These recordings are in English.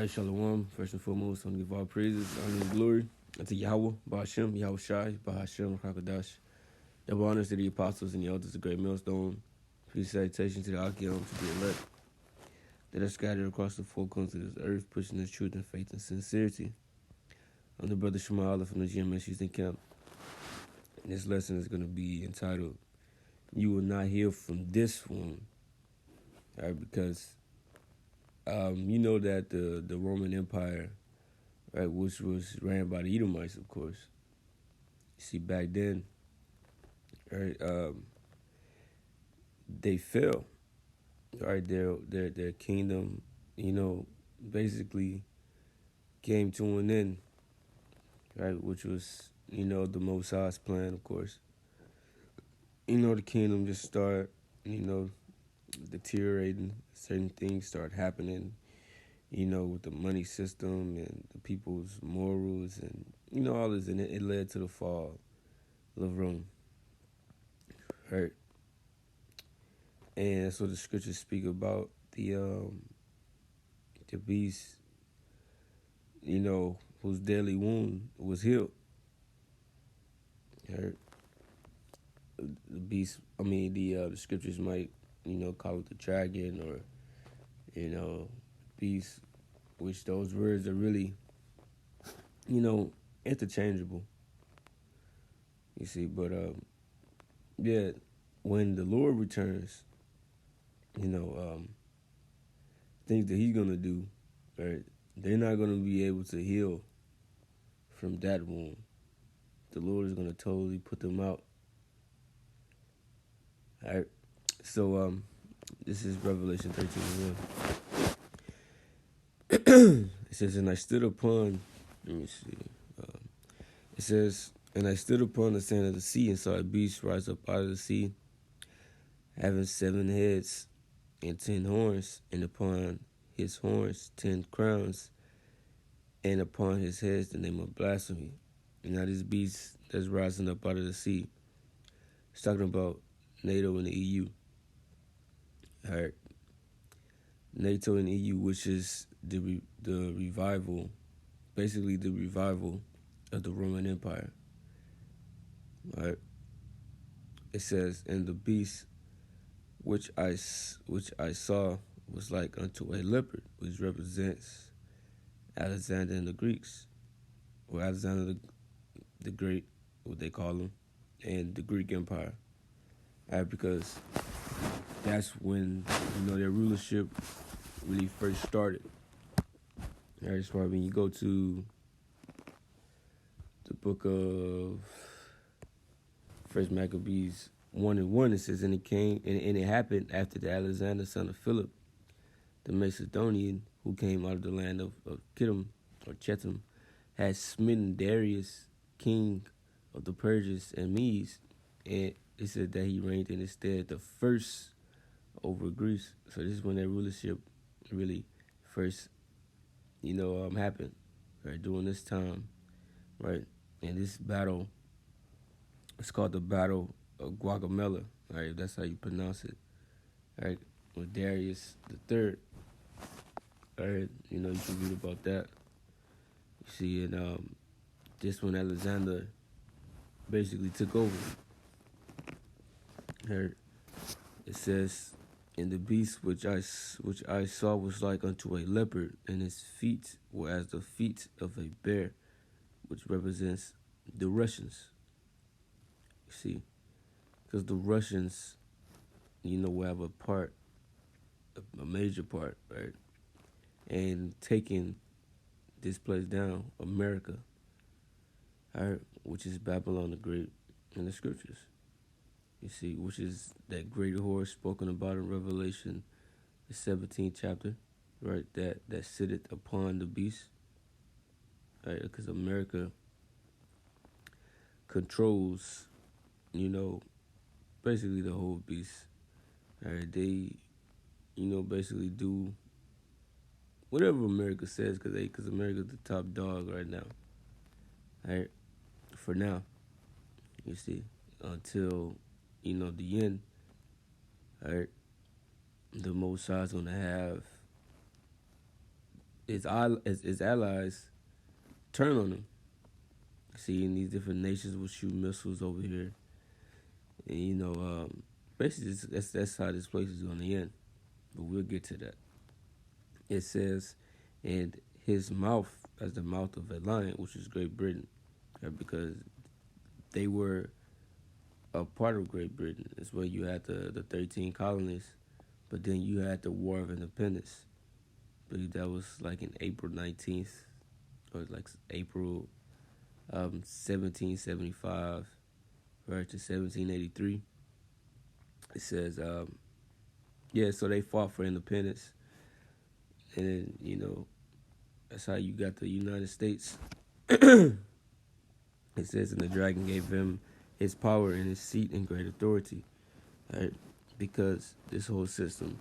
Shalom, first and foremost, I want to give all praises, honor, and glory unto Yahweh, Ba'ashem, Yahweh Shai, Ba'ashem, Rakadash. Double honors to the apostles and the elders of Great Millstone. Peace salutation to the Akim, to the elect that are scattered across the four corners of this earth, pushing the truth and faith and sincerity. I'm the brother Shema Allah from the GMS Houston Camp. And this lesson is going to be entitled, You Will Not Heal From This Wound. All right, because you know that the Roman Empire, right, which was ran by the Edomites, of course. You see, back then, right, they fell. Right, their kingdom, basically came to an end, right, which was, the Most High's plan, of course. The kingdom just started, deteriorating. Certain things start happening, with the money system and the people's morals and, all this. And it led to the fall of Rome, right? And that's what the scriptures speak about. The beast, whose deadly wound was healed. Right? The beast, the scriptures might, call it the dragon or, beast, which those words are really, interchangeable. You see, but, when the Lord returns, things that he's going to do, right, they're not going to be able to heal from that wound. The Lord is going to totally put them out. All right. So, this is Revelation 13:1. It says, and I stood upon, let me see. It says, and I stood upon the sand of the sea and saw a beast rise up out of the sea, having 7 heads and 10 horns, and upon his horns 10 crowns, and upon his heads the name of blasphemy. And now this beast that's rising up out of the sea, it's talking about NATO and the EU. All right. NATO and EU, which is the revival, basically the revival of the Roman Empire. All right. It says, and the beast which I saw was like unto a leopard, which represents Alexander and the Greeks, or Alexander the Great, what they call him, and the Greek Empire. All right, because that's when, their rulership really first started. All right, that's why when you go to the book of First Maccabees 1:1, it says, and it came, and it happened after the Alexander, son of Philip, the Macedonian, who came out of the land of Kittim, or Chetam, had smitten Darius, king of the Persians and Medes, and it said that he reigned in his stead the first over Greece. So this is when their rulership really first, happened, right, during this time, right? And this battle, it's called the Battle of Guacamella, right? That's how you pronounce it, right? With Darius the III, right? You can read about that. You see, and this when Alexander basically took over. Right? It says, and the beast which I saw was like unto a leopard, and his feet were as the feet of a bear, which represents the Russians. You see, because the Russians, will have a major part, right, and taking this place down, America, all right, which is Babylon the Great in the scriptures. You see, which is that great horse spoken about in Revelation, the 17th chapter, right, that sitteth upon the beast, right, because America controls, basically the whole beast. All right, they, basically do whatever America says, because America's the top dog right now. All right, for now, you see, until, the end. All right, the Most High is going to have his allies turn on him. Seeing these different nations will shoot missiles over here, and basically that's how this place is going to end. But we'll get to that. It says, and his mouth as the mouth of a lion, which is Great Britain, because they were a part of Great Britain. It's where you had the 13 colonies, but then you had the War of Independence. I believe that was like in April 19th, or like April 1775, right to 1783. It says, so they fought for independence, and that's how you got the United States. It says, and the dragon gave him his power and his seat and great authority, right? Because this whole system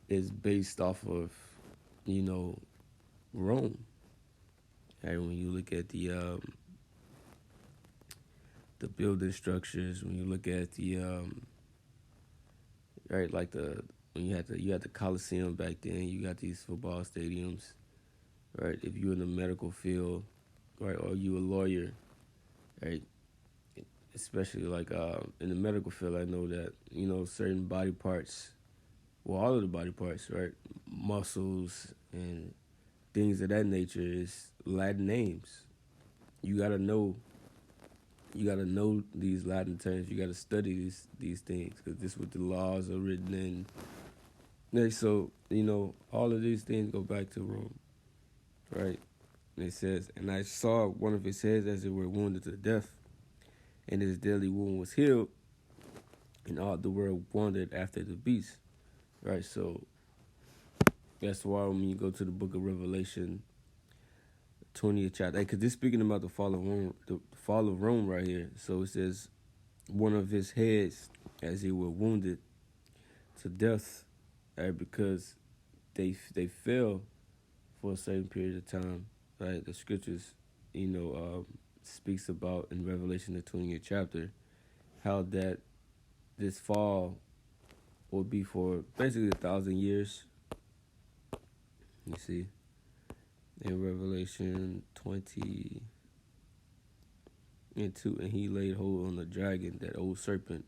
is based off of, Rome. Right? When you look at the building structures, when you look at the right, like when you had the Coliseum back then, you got these football stadiums, right? If you're in the medical field, right, or you a lawyer, right? Especially like in the medical field, I know that certain body parts, well, all of the body parts, right, muscles and things of that nature is Latin names. You gotta know these Latin terms. You gotta study these things because this is what the laws are written in. Like, so all of these things go back to Rome, right? And it says, and I saw one of his heads as it were wounded to death, and his deadly wound was healed, and all the world wandered after the beast, right? So that's why when you go to the book of Revelation, 20th chapter, because this is speaking about the fall of Rome right here. So it says, one of his heads as he were wounded to death, right? Because they fell for a certain period of time, right? The scriptures, speaks about in Revelation, the 20th chapter, how that this fall will be for basically 1,000 years. You see, in Revelation 20 and 2, and he laid hold on the dragon, that old serpent,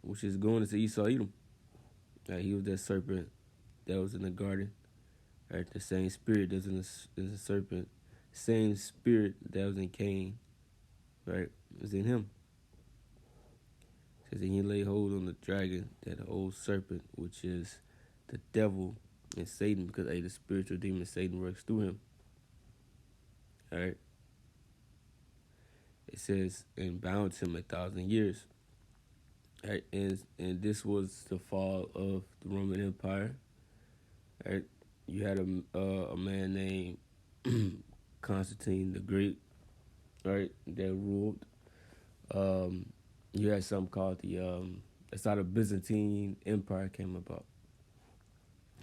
which is going to Esau Edom. Right, he was that serpent that was in the garden. Right, the same spirit that's in the serpent, same spirit that was in Cain, right, was in him. It says, and he laid hold on the dragon, that old serpent, which is the devil and Satan, because the spiritual demon Satan works through him. All right. It says, and bound him 1,000 years. All right, and this was the fall of the Roman Empire. All right. You had a man named Constantine the Great, right, that ruled. You had something called that's how the Byzantine Empire came about,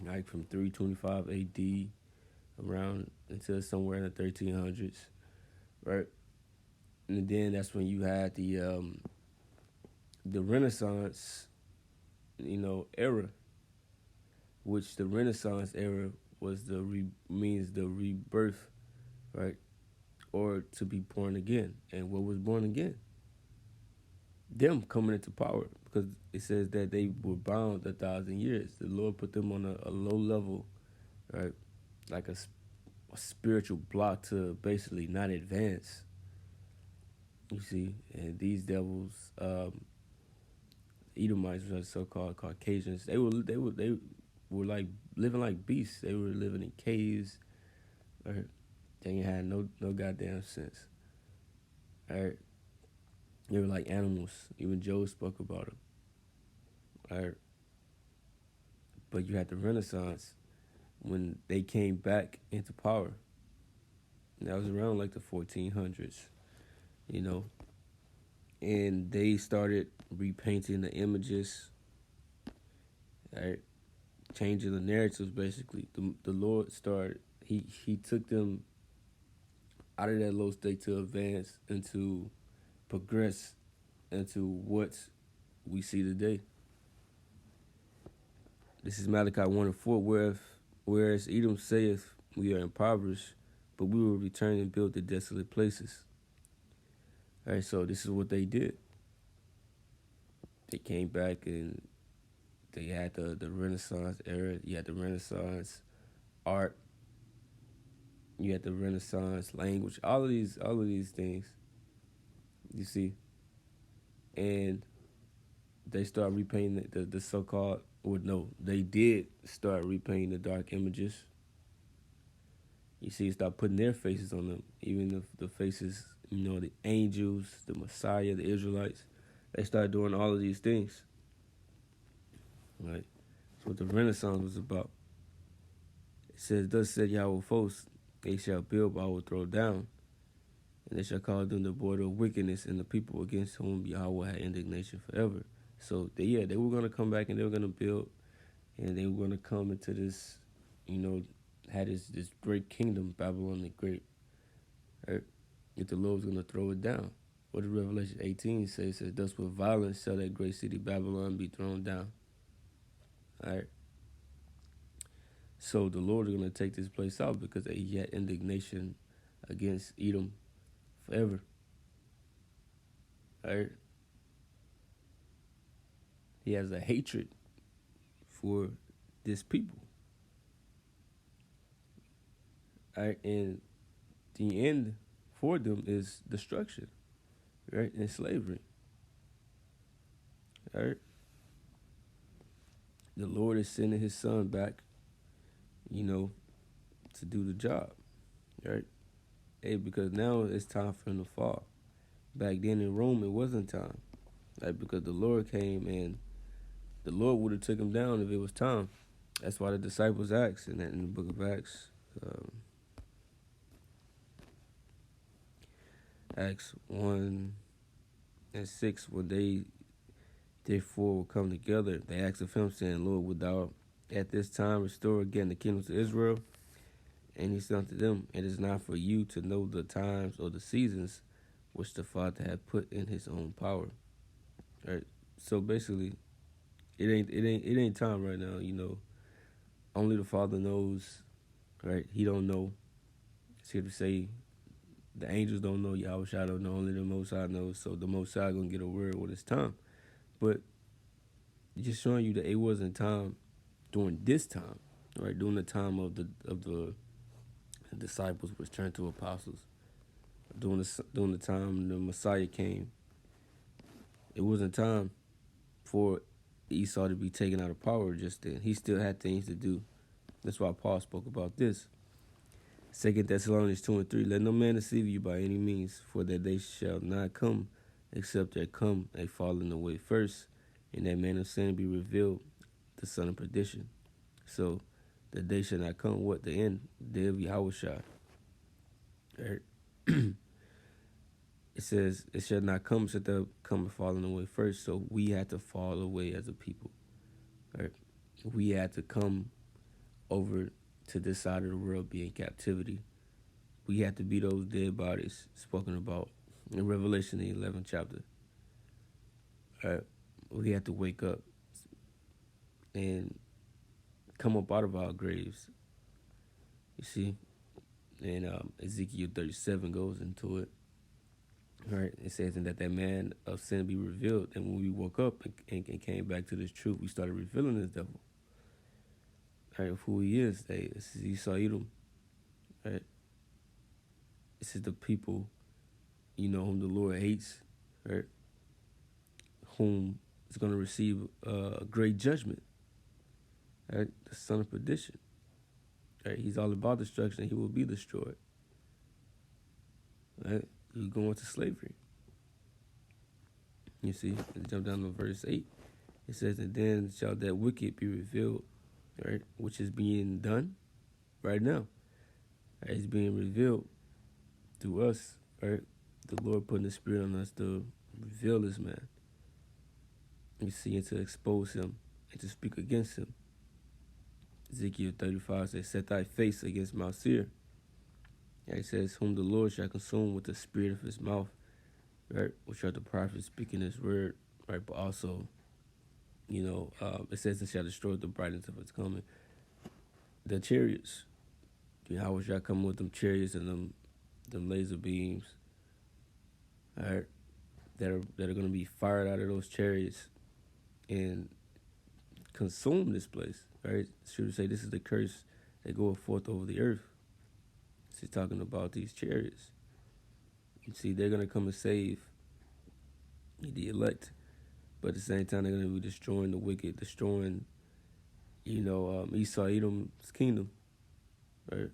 like from 325 A.D. around until somewhere in the 1300s, right? And then that's when you had the Renaissance, era, which the Renaissance era was means the rebirth, right, or to be born again. And what was born again? Them coming into power, because it says that they were bound 1,000 years. The Lord put them on a low level, right, like a spiritual block to basically not advance. You see, and these devils, Edomites, which are so-called Caucasians, they were like living like beasts. They were living in caves. Right? They had no goddamn sense. All right. They were like animals. Even Job spoke about them. All right. But you had the Renaissance when they came back into power. And that was around like the 1400s, and they started repainting the images, right? Changing the narratives, basically. The Lord started, he took them out of that low state to advance and to progress into what we see today. This is Malachi 1:4, Whereas Edom saith, we are impoverished, but we will return and build the desolate places. All right, so this is what they did. They came back and they had the Renaissance era. You had the Renaissance art. You had the Renaissance language. All of these things. You see, and they start repainting the so-called. Or no, they did start repainting the dark images. You see, start putting their faces on them, even the faces, the angels, the Messiah, the Israelites. They started doing all of these things. Right? That's what the Renaissance was about. It says, thus said Yahweh of hosts, they shall build, but I will throw down. And they shall call them the border of wickedness, and the people against whom Yahweh had indignation forever. So, they were going to come back and they were going to build, and they were going to come into this, had this great kingdom, Babylon the Great. Right? If the Lord was going to throw it down. What does Revelation 18 say? It says, thus with violence shall that great city Babylon be thrown down. All right. So the Lord is going to take this place out because he had indignation against Edom forever. All right. He has a hatred for this people. All right. And the end for them is destruction, right? And slavery. All right. The Lord is sending his son back, to do the job, right? Hey, because now it's time for him to fall. Back then in Rome, it wasn't time, right? Because the Lord came and the Lord would have took him down if it was time. That's why the disciples asked in the book of Acts, Acts 1 and 6, when they therefore will come together, they asked of him, saying, Lord, wilt thou at this time restore again the kingdom to Israel? And he said unto them, it is not for you to know the times or the seasons which the Father hath put in his own power. Right? So basically, it ain't time right now, Only the Father knows, right? He don't know. It's here to say the angels don't know, Yahweh Shai don't know, only the Most High knows. So the Most High gonna get a word when it's time. But just showing you that it wasn't time during this time, right? During the time of the disciples was turned to apostles. During the time the Messiah came, it wasn't time for Esau to be taken out of power just then. He still had things to do. That's why Paul spoke about this. 2 Thessalonians 2 and 3, let no man deceive you by any means, for that they shall not come, except there come a falling away first, and that man of sin be revealed, the son of perdition. So, the day shall not come, what? The end, the day of Yahweh Shai. Right? It says, it shall not come, except there come a falling away first. So, we had to fall away as a people. Right? We had to come over to this side of the world, be in captivity. We had to be those dead bodies spoken about in Revelation, the 11th chapter. Right? We had to wake up and come up out of our graves. You see? And Ezekiel 37 goes into it. Right? It says, and that man of sin be revealed. And when we woke up and came back to this truth, we started revealing this devil. Right, of who he is. This is Esau Edom. Right? This is the people, whom the Lord hates, right? Whom is going to receive a great judgment. Right? The son of perdition. Right? He's all about destruction. He will be destroyed. Right? He's going to slavery. You see, jump down to verse 8. It says, and then shall that wicked be revealed, right, which is being done right now. Right? It's being revealed through us, right? The Lord putting the Spirit on us to reveal this man. You see, and to expose him and to speak against him. Ezekiel 35 says, set thy face against Mount Seir. Right? It says, whom the Lord shall consume with the spirit of his mouth, right? Which are the prophets speaking his word, right? But also, it says it shall destroy the brightness of its coming. the chariots. Yahweh Shah come with them chariots and them laser beams. All right, that are going to be fired out of those chariots and consume this place. Right? Should we say this is the curse that goeth forth over the earth? She's talking about these chariots. You see, they're going to come and save the elect, but at the same time, they're going to be destroying the wicked, destroying, Esau, Edom's kingdom, right?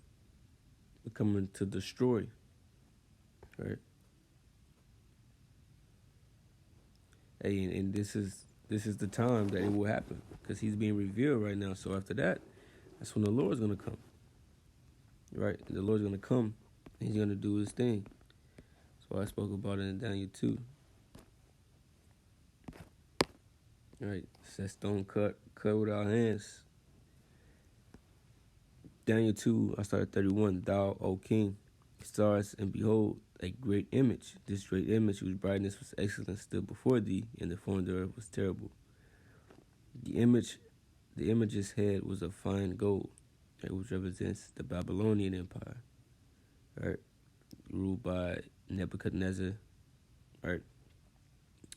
They're coming to destroy, right? Hey, and this is the time that it will happen because he's being revealed right now. So after that, that's when the Lord's going to come, right? And the Lord's going to come, and he's going to do his thing. So I spoke about it in Daniel 2. Right, it's that stone cut without hands. Daniel 2, I started 31. Thou, O king, stars, and behold, a great image. This great image, whose brightness was excellent, stood before thee, and the form thereof was terrible. The image's head was of fine gold, right, which represents the Babylonian Empire, right, ruled by Nebuchadnezzar. Right,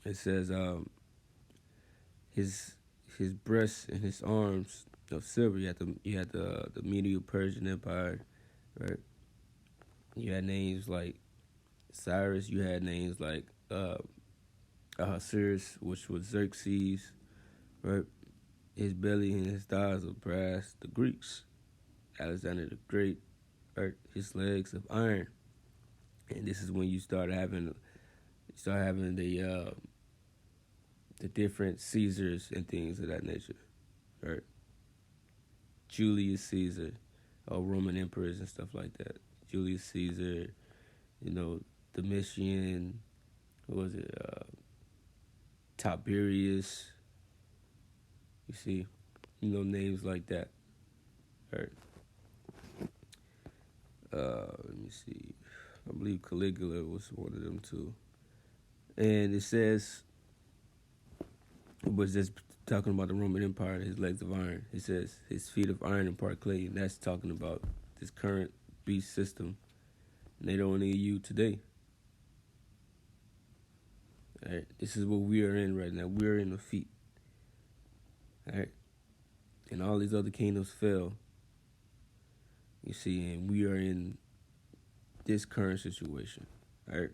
it says his breasts and his arms of silver. You had the Medo-Persian Empire, right? You had names like Cyrus. You had names like Ahasuerus, which was Xerxes, right? His belly and his thighs of brass. The Greeks, Alexander the Great, right? His legs of iron. And this is when you start having the different Caesars and things of that nature, right? Julius Caesar, or Roman emperors and stuff like that. Julius Caesar, Domitian, what was it? Tiberius. You see, names like that, right? Let me see. I believe Caligula was one of them too. And it says, it was just talking about the Roman Empire, his legs of iron. It says his feet of iron and part clay, and that's talking about this current beast system. And they don't need you today. All right, this is what we are in right now. We're in the feet. All right, and all these other kingdoms fell. You see, and we are in this current situation. All right,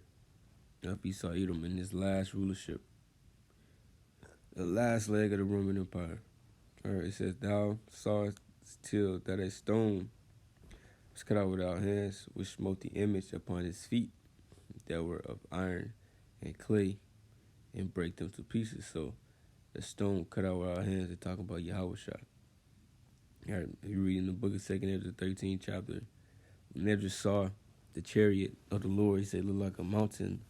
up Esau Edom in his last rulership. The last leg of the Roman Empire. All right, it says, thou sawest till that a stone was cut out without hands, which smote the image upon his feet that were of iron and clay, and break them to pieces. So the stone cut out without hands, they're talking about Yahweh Shah. All right, if you read in the book of 2nd Ezra, 13th chapter, when Ezra saw the chariot of the Lord, he said it looked like a mountain,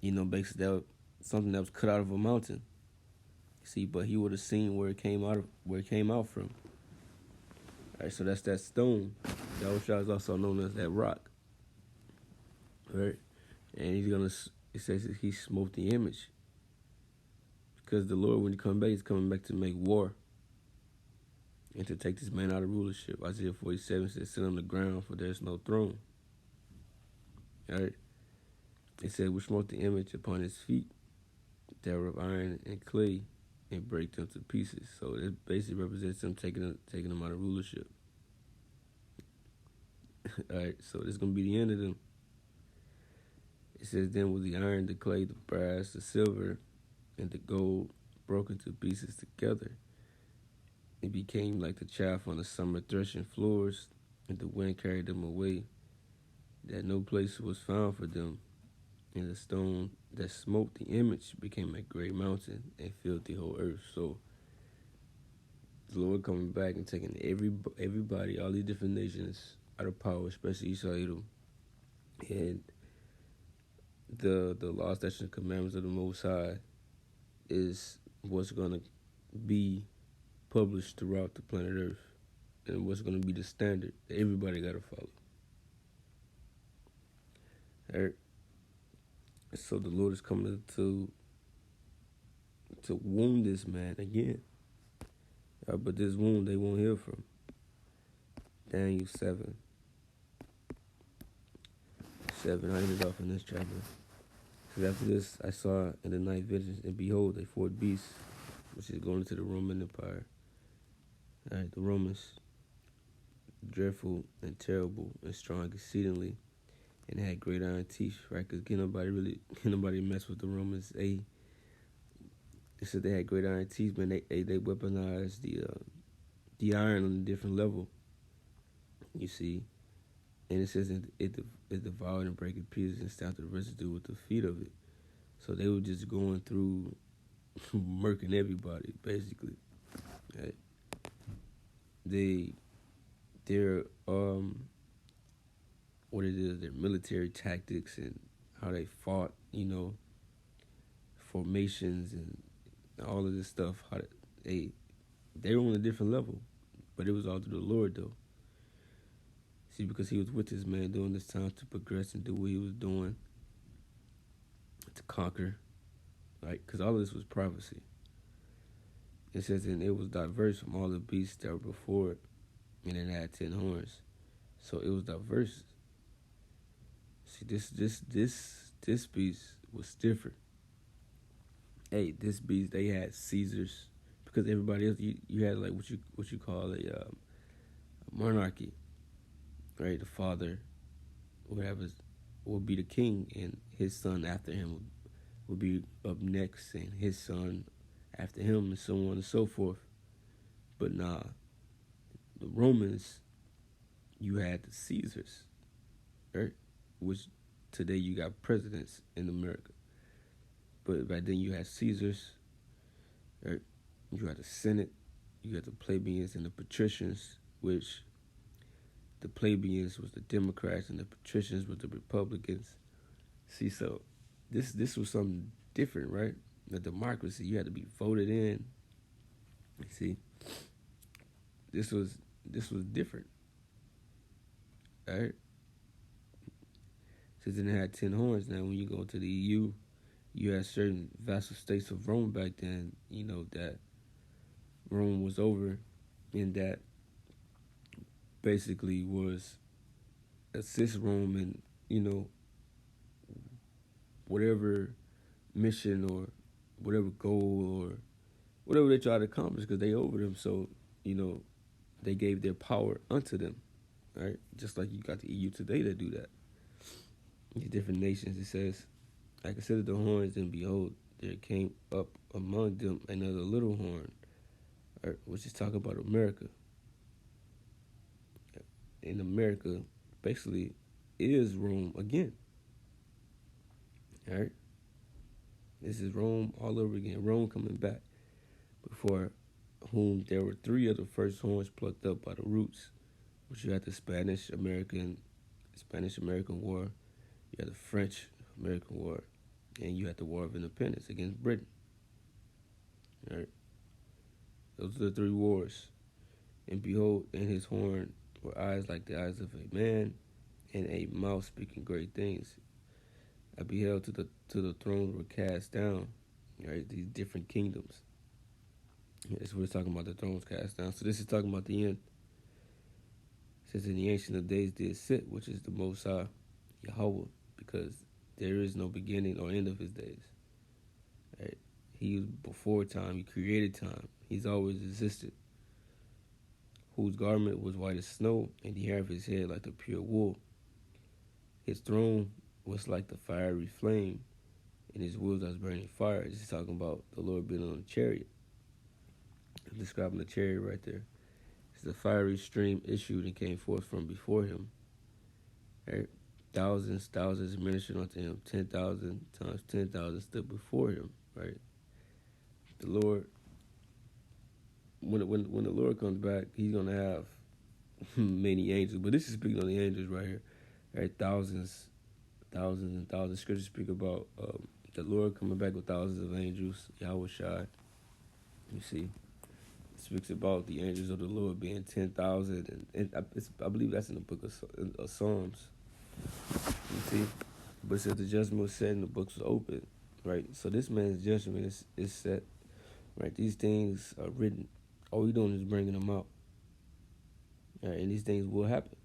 basically something that was cut out of a mountain. See, but he would have seen where it came out from. All right, so that's that stone. Yahushua is also known as that rock. All right, and it says that he smote the image. Because the Lord, when he comes back, he's coming back to make war and to take this man out of rulership. Isaiah 47 says, sit on the ground, for there is no throne. All right, it said, we smote the image upon his feet that were of iron and clay, and break them to pieces. So it basically represents them taking them out of rulership. All right, so this is going to be the end of them. It says, then with the iron, the clay, the brass, the silver, and the gold broken to pieces together, it became like the chaff on the summer threshing floors, and the wind carried them away, that no place was found for them. And the stone that smote the image became a great mountain and filled the whole earth. So the Lord coming back and taking everybody, all these different nations out of power, especially Esau Edom. And the law, statutes, and commandments of the Most High is what's going to be published throughout the planet Earth, and what's going to be the standard that everybody got to follow. All right. So the Lord is coming to wound this man again. But this wound they won't heal from. Daniel 7. 7. I ended off in this chapter. Because after this, I saw in the night visions, and behold, a fourth beast, which is going into the Roman Empire. All right, the Romans, dreadful and terrible and strong exceedingly, and had great iron teeth, right? Because can nobody mess with the Romans. They said they had great iron teeth, man. They weaponized the iron on a different level. You see, and it says it devoured and break in pieces and stamped the residue with the feet of it. So they were just going through murking everybody, basically. Right? Their what it is, their military tactics and how they fought, formations and all of this stuff. How they were on a different level, but it was all through the Lord, though. See, because he was with his man during this time to progress and do what he was doing, to conquer, right? Because all of this was prophecy. It says, and it was diverse from all the beasts that were before it, and it had 10 horns. So it was diverse. See, this beast was different. Hey, this beast, they had Caesars, because everybody else, you had like what you call a monarchy, right? The father would be the king, and his son after him would be up next, and his son after him, and so on and so forth. But nah, the Romans, you had the Caesars, right? Which today you got presidents in America. But back then you had Caesars, right? You had the Senate, you had the plebeians and the patricians, which the plebeians was the Democrats and the patricians was the Republicans. See, so this was something different, right? The democracy, you had to be voted in. You see, this was different, right? Since it had 10 horns, now when you go to the EU, you had certain vassal states of Rome back then. That Rome was over, and that basically was assist Rome in whatever mission or whatever goal or whatever they try to accomplish, because they over them. So they gave their power unto them, right? Just like you got the EU today that do that. These different nations, it says, I considered the horns, and behold, there came up among them another little horn, right? Which is talking about America. In America, basically, is Rome again. All right? This is Rome all over again. Rome coming back, before whom there were 3 of the first horns plucked up by the roots, which you had the Spanish-American War, you had the French-American War, and you had the War of Independence against Britain. All right? Those are the 3 wars. And behold, in his horn were eyes like the eyes of a man, and a mouth speaking great things. I beheld to the thrones were cast down, right? These different kingdoms. That's what it's talking about, the thrones cast down. So this is talking about the end. It says, in the Ancient of Days did sit, which is the Most High, Yahweh, because there is no beginning or end of his days. Right? He was before time. He created time. He's always existed. Whose garment was white as snow, and the hair of his head like the pure wool. His throne was like the fiery flame, and his wheels as burning fire. This is talking about the Lord being on a chariot. I'm describing the chariot right there. It's the fiery stream issued and came forth from before him. Right? Thousands ministered unto him. 10,000 times 10,000 stood before him. Right? The Lord, when the Lord comes back, he's gonna have many angels. But this is speaking on the angels right here. Right? Thousands and thousands. Scriptures speak about the Lord coming back with thousands of angels. Yahweh Shai. You see, it speaks about the angels of the Lord being 10,000, and I believe that's in the book of Psalms. You see, but it says the judgment was set and the books was open. Right. So this man's judgment is set. Right. These things are written. All we doing is bringing them out. All right, and these things will happen.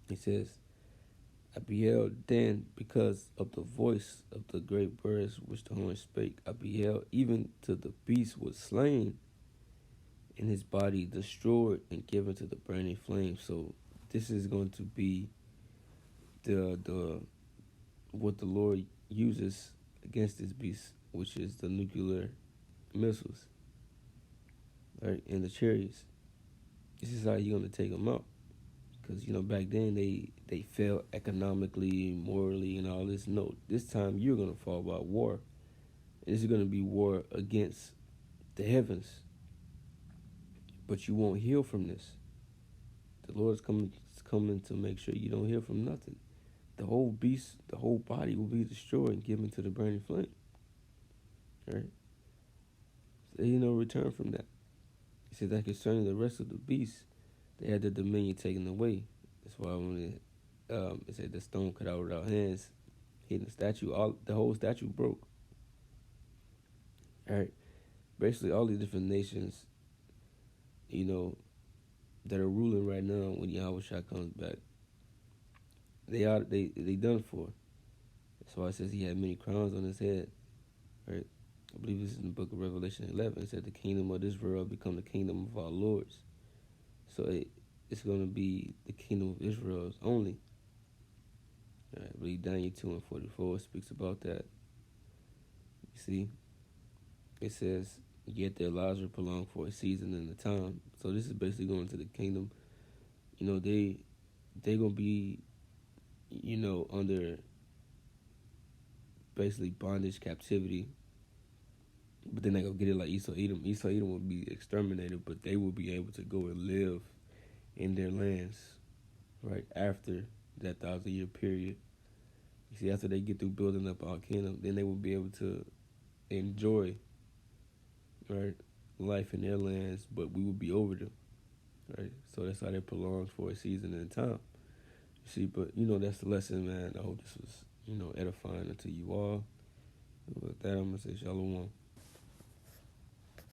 He says, I beheld then because of the voice of the great birds which the horn spake. I beheld even to the beast was slain, and his body destroyed and given to the burning flame. So this is going to be the what the Lord uses against this beast, which is the nuclear missiles, right, and the chariots. This is how you're gonna take them out, because back then they failed economically, morally, and all this. No, this time you're gonna fall by war. This is gonna be war against the heavens, but you won't heal from this. The Lord's coming to make sure you don't heal from nothing. The whole beast, the whole body will be destroyed and given to the burning flame. Right? So return from that. He said that concerning the rest of the beasts, they had their dominion taken away. That's why when it said the stone cut out without hands, hitting the statue, the whole statue broke. All right. Basically, all these different nations, that are ruling right now when Yahweh Shah comes back, they done for. That's why it says he had many crowns on his head. Right? I believe this is in the book of Revelation 11. It said the kingdom of this world become the kingdom of our lords. So it's going to be the kingdom of Israel's only. All right, I believe Daniel 2 and 44 speaks about that. You see, it says, yet their lives are prolonged for a season and a time. So this is basically going to the kingdom. They're going to be, under basically bondage, captivity. But then they're going to get it like Esau Edom. Esau Edom will be exterminated, but they will be able to go and live in their lands, right, after that 1,000-year period. You see, after they get through building up our kingdom, then they will be able to enjoy, right, life in their lands, but we will be over them, right? So that's how they prolong for a season and time. You see, but, that's the lesson, man. I hope this was, edifying unto you all. With that, I'm going to say shalom.